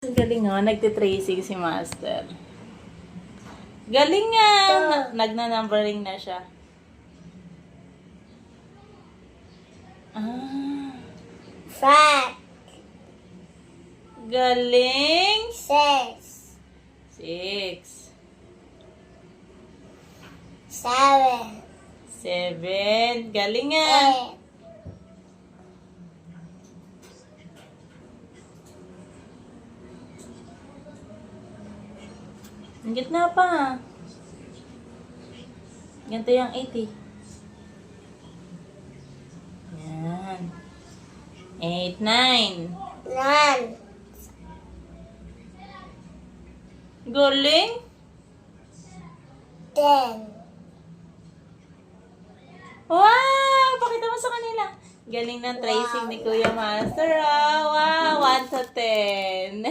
Galing nga, nagtitracing si Master. Galing nga! Nagna-numbering na siya. Ah. Five, Galing! six, 6. seven, 7. Galing nga! 8, Ang gitna pa. Ganito yung 80. Yan. 8, 9. 9, Galing! 10, Wow! Pakita mo sa kanila. Galing ng tracing ni Kuya Master. Wow! 1 to 10.